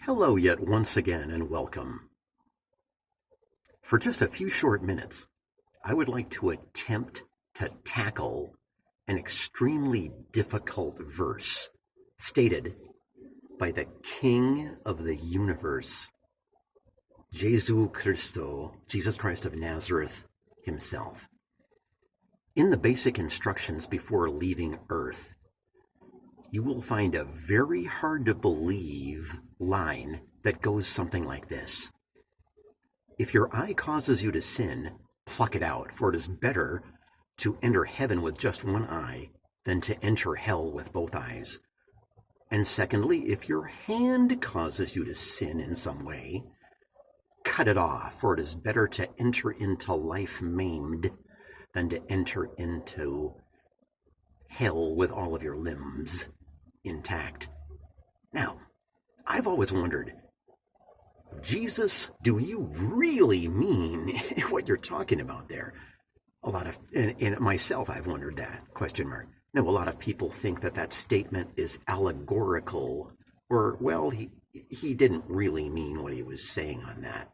Hello yet once again and welcome. For just a few short minutes, I would like to attempt to tackle an extremely difficult verse stated by the King of the universe, Jesus Christ of Nazareth himself. In the basic instructions before leaving Earth, you will find a very hard to believe line that goes something like this. If your eye causes you to sin, pluck it out, for it is better to enter heaven with just one eye than to enter hell with both eyes. And secondly, if your hand causes you to sin in some way, cut it off, for it is better to enter into life maimed than to enter into hell with all of your limbs intact. Now, I've always wondered, Jesus, do you really mean what you're talking about there? And myself, I've wondered that, question mark. Now, a lot of people think that that statement is allegorical, or, well, he didn't really mean what he was saying on that.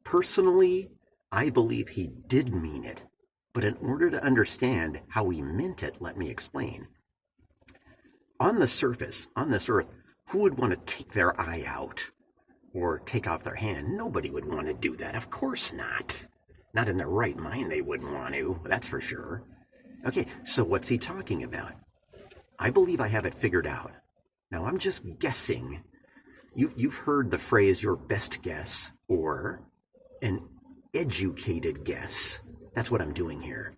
Personally, I believe he did mean it, but in order to understand how he meant it, let me explain. On the surface, on this earth, who would want to take their eye out or take off their hand? Nobody would want to do that. Of course not. Not in their right mind they wouldn't want to, that's for sure. Okay, so what's he talking about? I believe I have it figured out. Now, I'm just guessing. You've heard the phrase, your best guess, or an educated guess. That's what I'm doing here.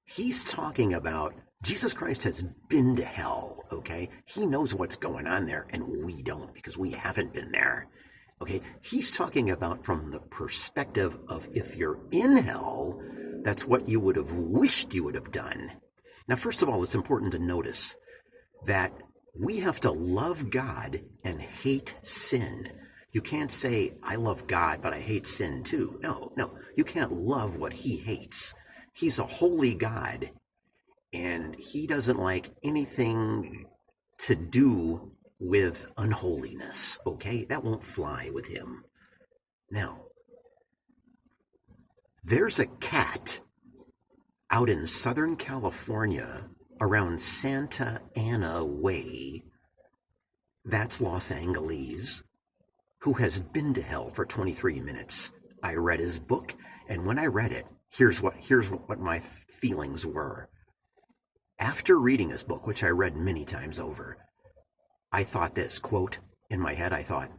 He's talking about Jesus Christ has been to hell, okay? He knows what's going on there, and we don't, because we haven't been there, okay? He's talking about from the perspective of if you're in hell, that's what you would have wished you would have done. Now, first of all, it's important to notice that we have to love God and hate sin. You can't say, I love God, but I hate sin too. No, you can't love what he hates. He's a holy God, and he doesn't like anything to do with unholiness, okay? That won't fly with him. Now, there's a cat out in Southern California around Santa Ana Way, that's Los Angeles, who has been to hell for 23 minutes. I read his book, and when I read it, here's what my feelings were. After reading his book, which I read many times over, I thought this, quote, in my head I thought,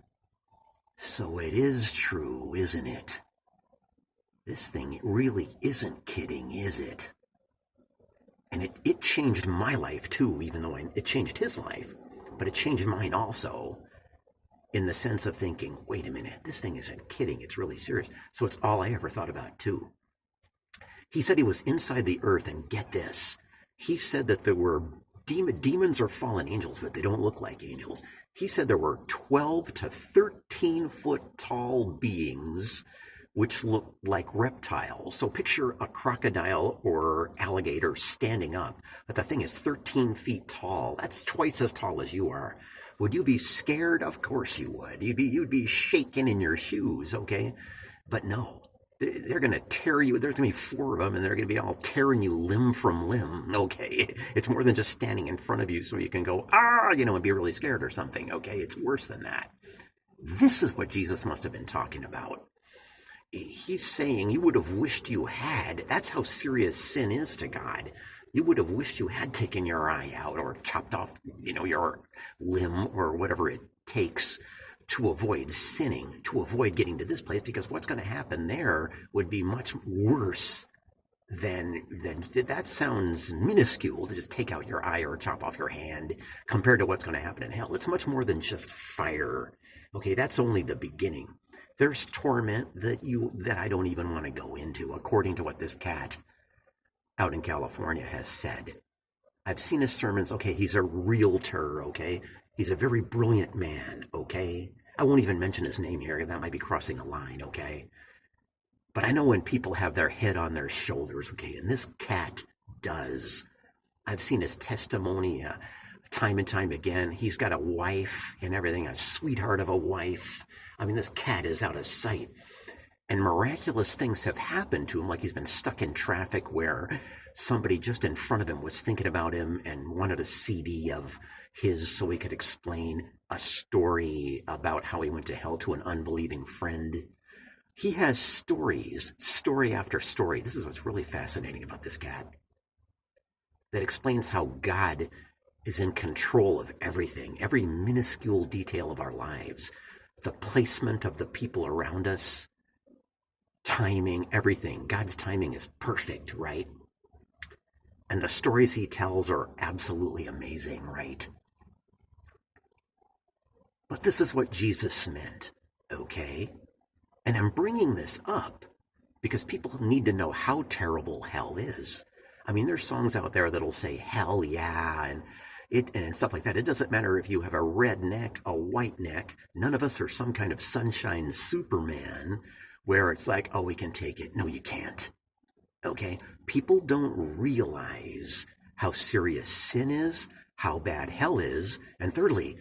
so it is true, isn't it? This thing really isn't kidding, is it? And it changed my life too, even though it changed his life, but it changed mine also, in the sense of thinking, wait a minute, this thing isn't kidding, it's really serious. So it's all I ever thought about too. He said he was inside the earth, and get this, he said that there were demons are fallen angels, but they don't look like angels. He said there were 12 to 13 foot tall beings which look like reptiles. So picture a crocodile or alligator standing up, but the thing is 13 feet tall. That's twice as tall as you are. Would you be scared? Of course you would. You'd be shaking in your shoes, okay? But no. They're going to tear you. There's going to be 4 of them, and they're going to be all tearing you limb from limb, okay? It's more than just standing in front of you so you can go, and be really scared or something, okay? It's worse than that. This is what Jesus must have been talking about. He's saying you would have wished you had. That's how serious sin is to God. You would have wished you had taken your eye out or chopped off, your limb or whatever it takes to avoid sinning, to avoid getting to this place, because what's going to happen there would be much worse than that sounds minuscule to just take out your eye or chop off your hand compared to what's going to happen in hell. It's much more than just fire. Okay, that's only the beginning. There's torment that I don't even want to go into, according to what this cat out in California has said. I've seen his sermons. Okay, he's a realtor, okay? He's a very brilliant man, okay? I won't even mention his name here. That might be crossing a line, okay? But I know when people have their head on their shoulders, okay? And this cat does. I've seen his testimony time and time again. He's got a wife and everything, a sweetheart of a wife. I mean, this cat is out of sight. And miraculous things have happened to him, like he's been stuck in traffic where somebody just in front of him was thinking about him and wanted a CD of his so he could explain a story about how he went to hell to an unbelieving friend. He has stories, story after story. This is what's really fascinating about this cat, that explains how God is in control of everything, every minuscule detail of our lives, the placement of the people around us, timing, everything. God's timing is perfect, right? And the stories he tells are absolutely amazing, right? But this is what Jesus meant, okay? And I'm bringing this up because people need to know how terrible hell is. I mean, there's songs out there that'll say, hell yeah, and stuff like that. It doesn't matter if you have a red neck, a white neck. None of us are some kind of sunshine Superman where it's like, oh, we can take it. No, you can't. Okay? People don't realize how serious sin is, how bad hell is, and thirdly,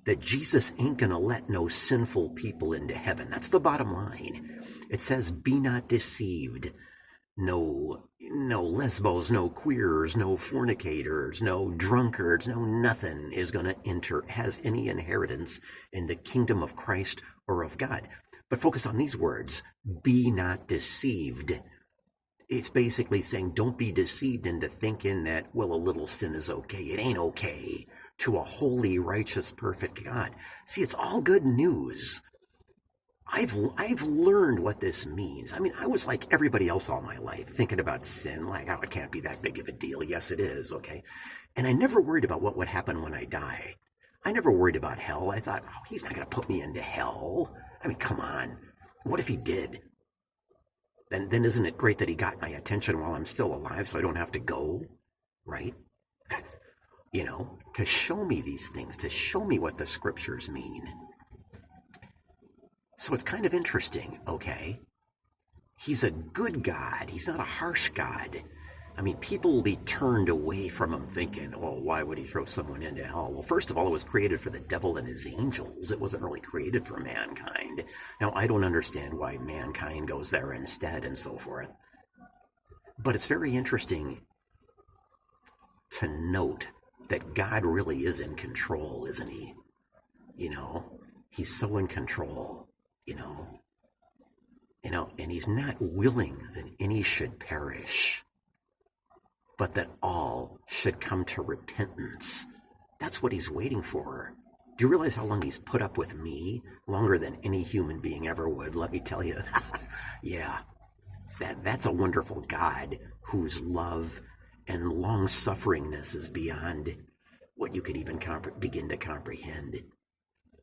that Jesus ain't gonna let no sinful people into heaven. That's the bottom line. It says, be not deceived. No lesbos, no queers, no fornicators, no drunkards, no nothing is gonna has any inheritance in the kingdom of Christ or of God. But focus on these words, be not deceived. It's basically saying don't be deceived into thinking that, well, a little sin is okay. It ain't okay to a holy, righteous, perfect God. See, it's all good news. I've learned what this means. I mean, I was like everybody else all my life, thinking about sin, like, oh, it can't be that big of a deal. Yes, it is, okay? And I never worried about what would happen when I die. I never worried about hell. I thought, oh, he's not going to put me into hell. I mean, come on. What if he did? Then isn't it great that he got my attention while I'm still alive so I don't have to go, right? You know, to show me these things, to show me what the scriptures mean. So it's kind of interesting, okay? He's a good God. He's not a harsh God. I mean, people will be turned away from him thinking, oh, why would he throw someone into hell? Well, first of all, it was created for the devil and his angels. It wasn't really created for mankind. Now, I don't understand why mankind goes there instead and so forth. But it's very interesting to note that God really is in control, isn't he? You know, he's so in control, and he's not willing that any should perish, but that all should come to repentance. That's what he's waiting for. Do you realize how long he's put up with me? Longer than any human being ever would, let me tell you. Yeah, that's a wonderful God whose love and long-sufferingness is beyond what you could even begin to comprehend.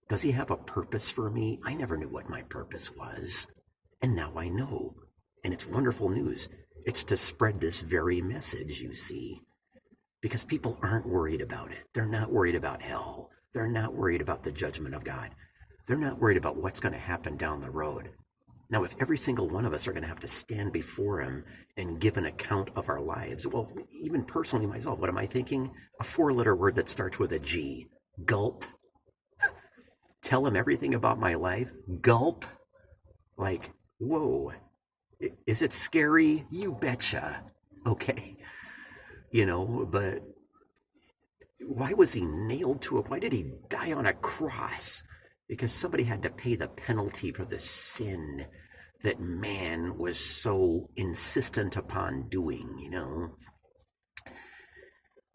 Does he have a purpose for me? I never knew what my purpose was. And now I know. And it's wonderful news. It's to spread this very message, you see. Because people aren't worried about it. They're not worried about hell. They're not worried about the judgment of God. They're not worried about what's going to happen down the road. Now, if every single one of us are going to have to stand before him and give an account of our lives, well, even personally myself, what am I thinking? A 4-letter word that starts with a G. Gulp. Tell him everything about my life. Gulp. Like, whoa. Is it scary? You betcha. Okay. But why was he nailed to it? Why did he die on a cross? Because somebody had to pay the penalty for the sin that man was so insistent upon doing,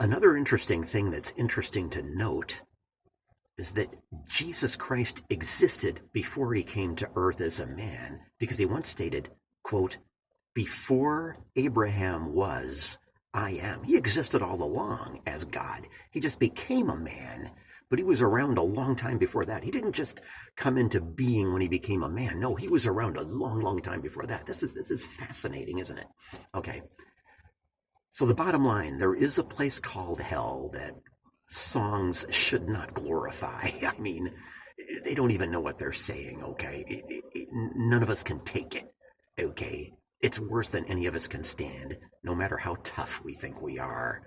Another interesting thing that's interesting to note is that Jesus Christ existed before he came to earth as a man, because he once stated, quote, before Abraham was, I am. He existed all along as God. He just became a man, but he was around a long time before that. He didn't just come into being when he became a man. No, he was around a long, long time before that. This is fascinating, isn't it? Okay. So the bottom line, there is a place called hell that songs should not glorify. I mean, they don't even know what they're saying, okay? None of us can take it, okay? It's worse than any of us can stand, no matter how tough we think we are.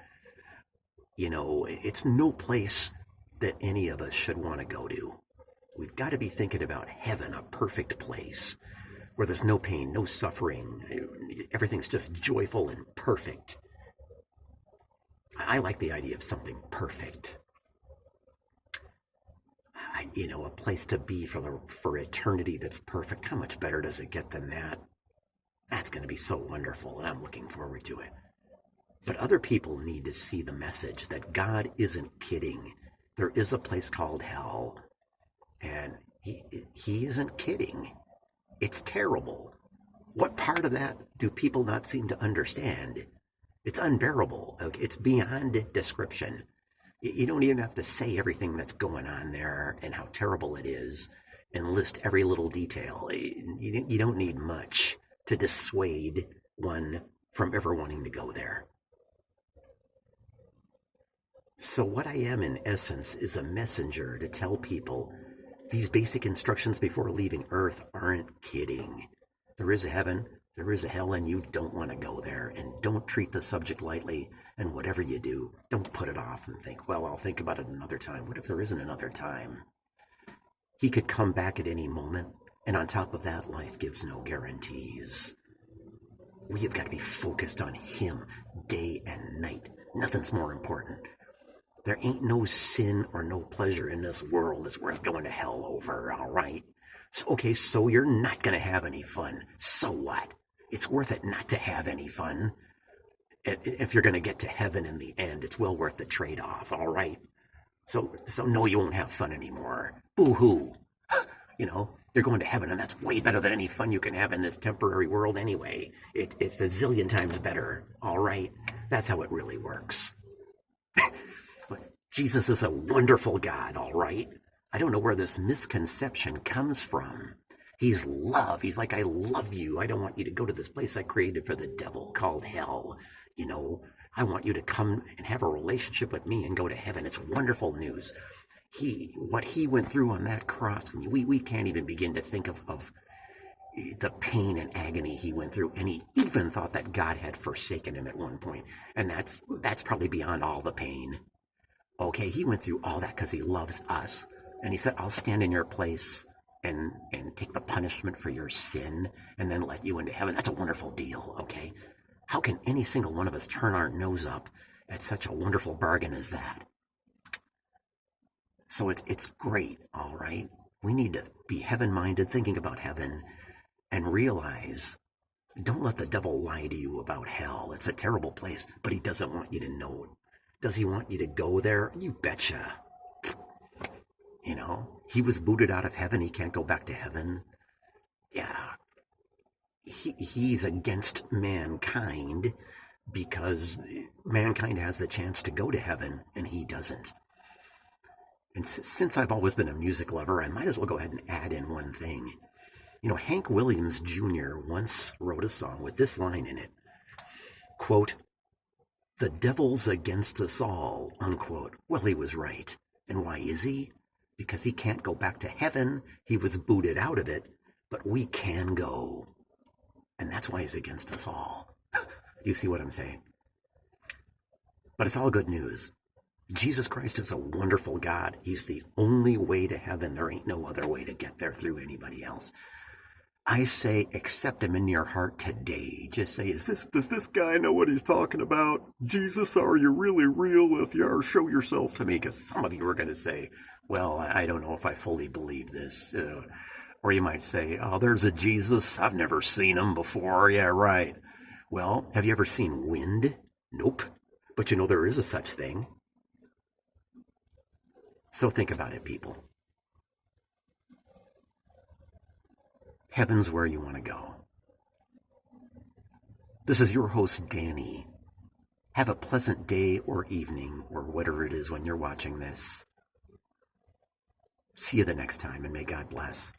It's no place that any of us should want to go to. We've got to be thinking about heaven, a perfect place where there's no pain, no suffering. Everything's just joyful and perfect. I like the idea of something perfect. A place to be for eternity that's perfect. How much better does it get than that? That's going to be so wonderful, and I'm looking forward to it. But other people need to see the message that God isn't kidding. There is a place called hell, and he isn't kidding. It's terrible. What part of that do people not seem to understand? It's unbearable. It's beyond description. You don't even have to say everything that's going on there and how terrible it is and list every little detail. You don't need much to dissuade one from ever wanting to go there. So what I am in essence is a messenger to tell people these basic instructions before leaving Earth aren't kidding. There is a heaven, there is a hell, and you don't want to go there. And don't treat the subject lightly. And whatever you do, don't put it off and think, well, I'll think about it another time. What if there isn't another time? He could come back at any moment. And on top of that, life gives no guarantees. We have got to be focused on him day and night. Nothing's more important. There ain't no sin or no pleasure in this world that's worth going to hell over, all right? So you're not going to have any fun. So what? It's worth it not to have any fun. If you're going to get to heaven in the end, it's well worth the trade-off, all right? So no, you won't have fun anymore. Boo-hoo. You're going to heaven, and that's way better than any fun you can have in this temporary world anyway. It's a zillion times better, all right? That's how it really works. Jesus is a wonderful God, all right? I don't know where this misconception comes from. He's love. He's like, I love you. I don't want you to go to this place I created for the devil called hell. I want you to come and have a relationship with me and go to heaven. It's wonderful news. What he went through on that cross, we can't even begin to think of the pain and agony he went through. And he even thought that God had forsaken him at one point. And that's probably beyond all the pain. Okay, he went through all that because he loves us. And he said, I'll stand in your place and take the punishment for your sin and then let you into heaven. That's a wonderful deal, okay? How can any single one of us turn our nose up at such a wonderful bargain as that? So it's great, all right? We need to be heaven-minded, thinking about heaven, and realize, don't let the devil lie to you about hell. It's a terrible place, but he doesn't want you to know it. Does he want you to go there? You betcha. He was booted out of heaven. He can't go back to heaven. Yeah. He's against mankind because mankind has the chance to go to heaven and he doesn't. And since I've always been a music lover, I might as well go ahead and add in one thing. Hank Williams Jr. once wrote a song with this line in it. Quote, "The devil's against us all," unquote. Well, he was right. And why is he? Because he can't go back to heaven. He was booted out of it, but we can go. And that's why he's against us all. You see what I'm saying? But it's all good news. Jesus Christ is a wonderful God. He's the only way to heaven. There ain't no other way to get there through anybody else. I say, accept him in your heart today. Just say, does this guy know what he's talking about? Jesus, are you really real? If you are, show yourself to me. Because some of you are going to say, well, I don't know if I fully believe this. Or you might say, oh, there's a Jesus. I've never seen him before. Yeah, right. Well, have you ever seen wind? Nope. But there is a such thing. So think about it, people. Heaven's where you want to go. This is your host, Danny. Have a pleasant day or evening or whatever it is when you're watching this. See you the next time, and may God bless.